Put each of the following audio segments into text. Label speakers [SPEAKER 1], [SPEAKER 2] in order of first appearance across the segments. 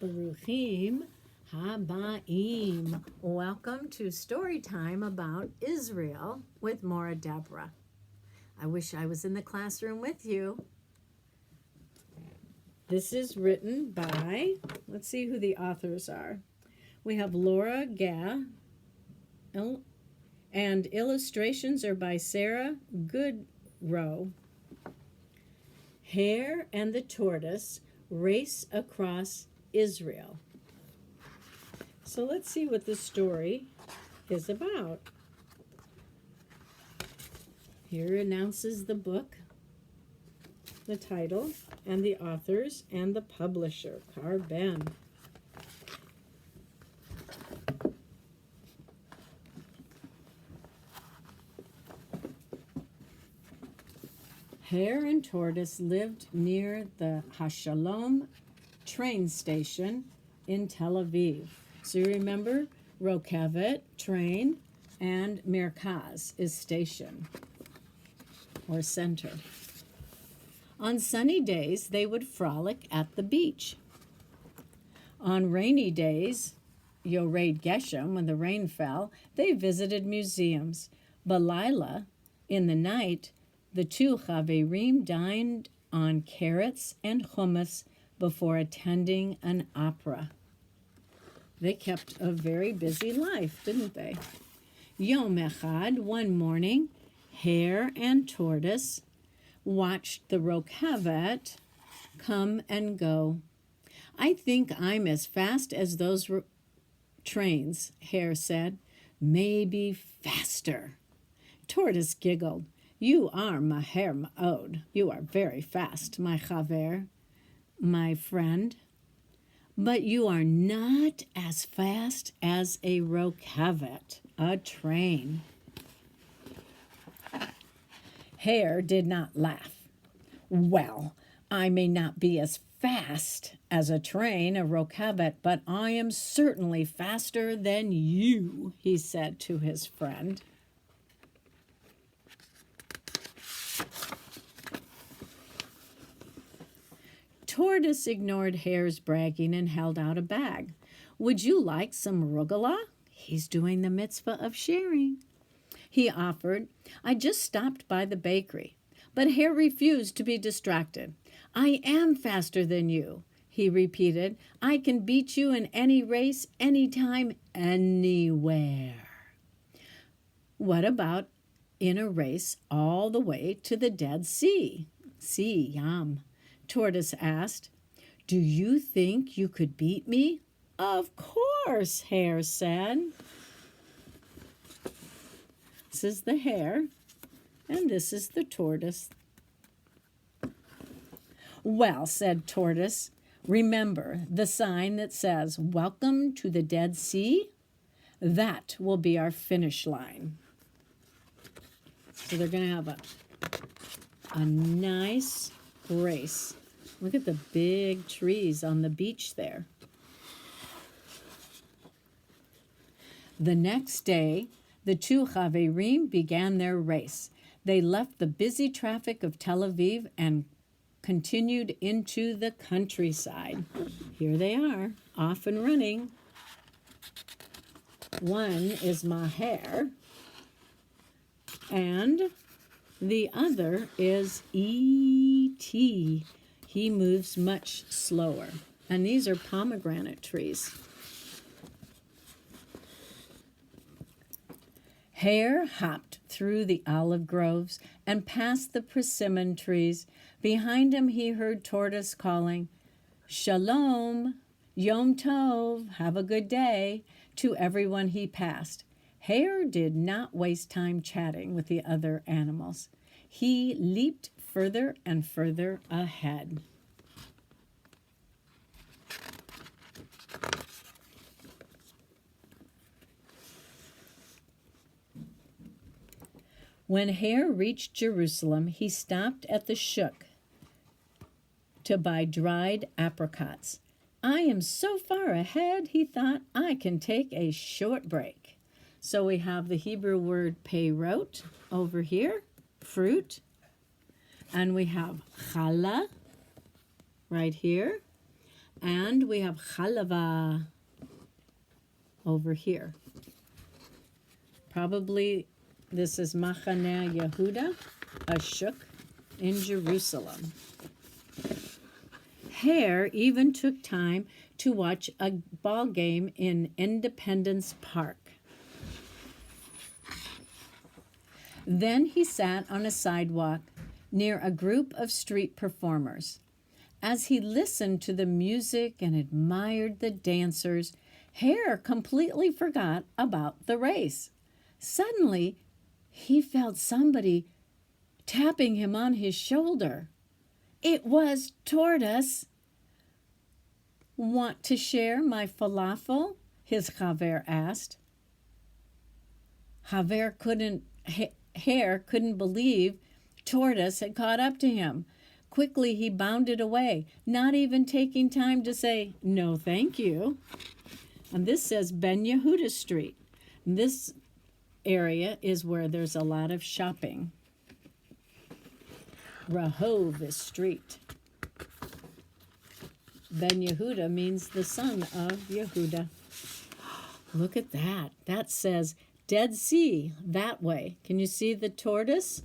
[SPEAKER 1] Baruchim Habaim. Welcome to story time about Israel with Morah Debrah. I wish I was in the classroom with you. This is written by, let's see who the authors are. We have Laura Gehl, and illustrations are by Sarah Goodreau. Hare and the Tortoise race across Israel. So let's see what this story is about. Here announces the book, the title, and the authors, and the publisher, Ben. Hare and Tortoise lived near the Hashalom train station in Tel Aviv. So you remember, Rokevet, train, and Merkaz is station or center. On sunny days, they would frolic at the beach. On rainy days, Yored Geshem, when the rain fell, they visited museums. Balila, in the night, the two Chaverim dined on carrots and hummus before attending an opera. They kept a very busy life, didn't they? Yom Echad, one morning, Hare and Tortoise watched the Rokevet come and go. I think I'm as fast as those trains, Hare said. Maybe faster. Tortoise giggled. You are maher ma'od. You are very fast, my chaver, my friend. But you are not as fast as a rokevet, a train. Hare did not laugh. Well, I may not be as fast as a train, a rokevet, but I am certainly faster than you, he said to his friend. Tortoise ignored Hare's bragging and held out a bag. Would you like some rugula? He's doing the mitzvah of sharing. He offered. I just stopped by the bakery. But Hare refused to be distracted. I am faster than you, he repeated. I can beat you in any race, anytime, anywhere. What about in a race all the way to the Dead Sea? Sea, Yam. Tortoise asked. Do you think you could beat me? Of course, Hare said. This is the hare, and this is the tortoise. Well, said Tortoise, remember the sign that says, Welcome to the Dead Sea? That will be our finish line. So they're going to have a nice race. Look at the big trees on the beach there. The next day, the two Chaverim began their race. They left the busy traffic of Tel Aviv and continued into the countryside. Here they are, off and running. One is Maher, and the other is E.T. He moves much slower. And these are pomegranate trees. Hare hopped through the olive groves and past the persimmon trees. Behind him he heard Tortoise calling, Shalom, Yom Tov, have a good day, to everyone he passed. Hare did not waste time chatting with the other animals. He leaped further and further ahead. When Hare reached Jerusalem, he stopped at the shuk to buy dried apricots. I am so far ahead, he thought, I can take a short break. So we have the Hebrew word peirot over here, fruit. And we have challah right here. And we have Chalava over here. Probably this is Machane Yehuda, a shuk in Jerusalem. Hare even took time to watch a ball game in Independence Park. Then he sat on a sidewalk near a group of street performers. As he listened to the music and admired the dancers, Hare completely forgot about the race. Suddenly, he felt somebody tapping him on his shoulder. It was Tortoise. "Want to share my falafel?" his Haver asked. Hare couldn't believe Tortoise had caught up to him. Quickly he bounded away, not even taking time to say, "No, thank you." And this says Ben Yehuda Street. This area is where there's a lot of shopping. Rahov is street. Ben Yehuda means the son of Yehuda. Look at that. That says Dead Sea that way. Can you see the tortoise?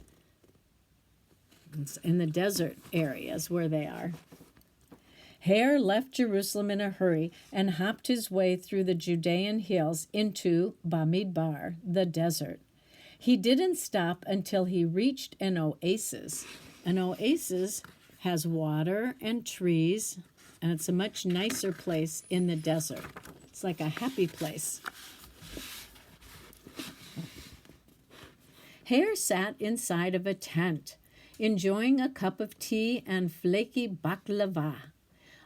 [SPEAKER 1] It's in the desert areas where they are. Hare left Jerusalem in a hurry and hopped his way through the Judean hills into Bamidbar, the desert. He didn't stop until he reached an oasis. An oasis has water and trees, and it's a much nicer place in the desert. It's like a happy place. Hare sat inside of a tent, enjoying a cup of tea and flaky baklava.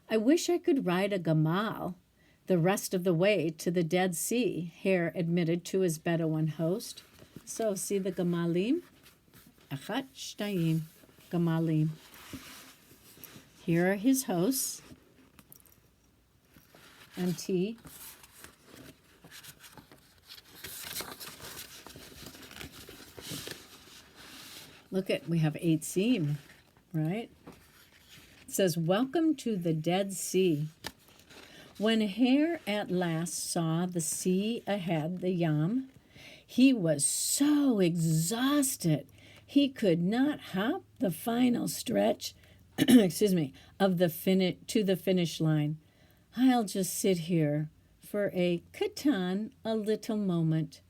[SPEAKER 1] "I wish I could ride a gamal the rest of the way to the Dead Sea," Hare admitted to his Bedouin host. So, see the gamalim? Achat shtayim, gamalim. Here are his hosts and tea. Look at, we have 8 seam, right? It says, "Welcome to the Dead Sea." When Hare at last saw the sea ahead, the Yam, he was so exhausted he could not hop the final stretch excuse me, of the to the finish line. "I'll just sit here for a little moment,"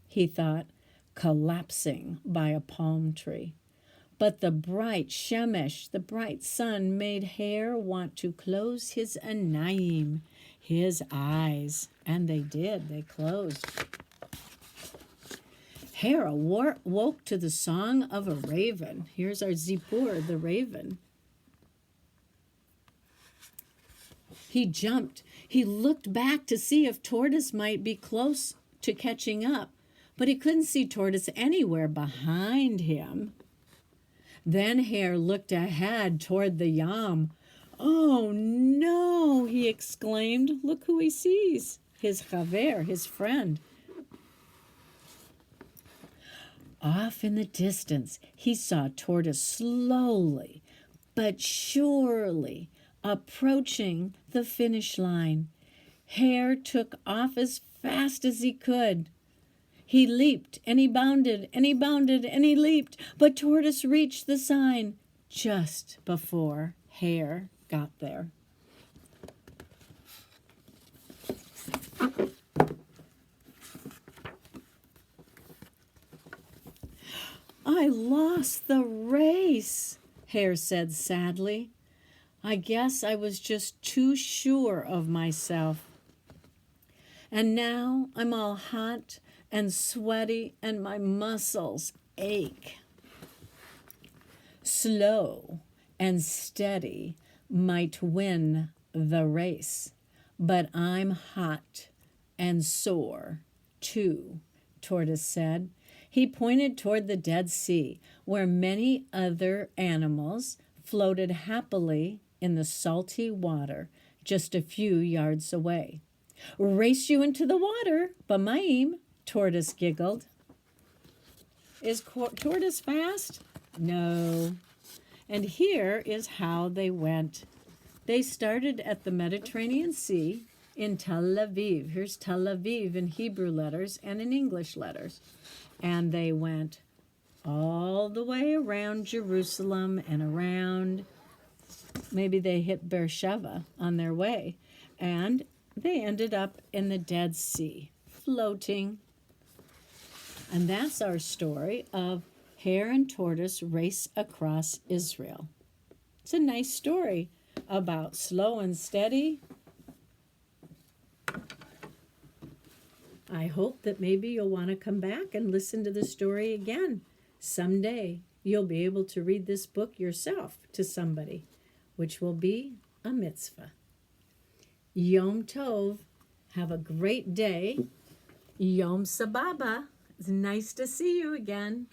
[SPEAKER 1] he thought, collapsing by a palm tree. But the bright shemesh, the bright sun, made Hare want to close his anayim, his eyes, and they did. They closed. Hare woke to the song of a raven. Here's our Zippur, the raven. He jumped. He looked back to see if Tortoise might be close to catching up, but he couldn't see Tortoise anywhere behind him. Then Hare looked ahead toward the Yam. "Oh no," he exclaimed. Look who he sees. His Chaver, his friend. Off in the distance, he saw Tortoise slowly but surely approaching the finish line. Hare took off as fast as he could. He leaped, and he bounded, and he bounded, and he leaped, but Tortoise reached the sign just before Hare got there. "I lost the race," Hare said sadly. "I guess I was just too sure of myself. And now I'm all hot and sweaty and my muscles ache." Slow and steady might win the race, but I'm hot and sore too, Tortoise said. He pointed toward the Dead Sea, where many other animals floated happily in the salty water just a few yards away. "Race you into the water, B'mayim," Tortoise giggled. Is Tortoise fast? No. And here is how they went. They started at the Mediterranean Sea in Tel Aviv. Here's Tel Aviv in Hebrew letters and in English letters. And they went all the way around Jerusalem and around, maybe they hit Beersheba on their way. And they ended up in the Dead Sea, floating. And that's our story of Hare and Tortoise race across Israel. It's a nice story about slow and steady. I hope that maybe you'll want to come back and listen to the story again. Someday you'll be able to read this book yourself to somebody, which will be a mitzvah. Yom Tov. Have a great day. Yom Sababa. It's nice to see you again.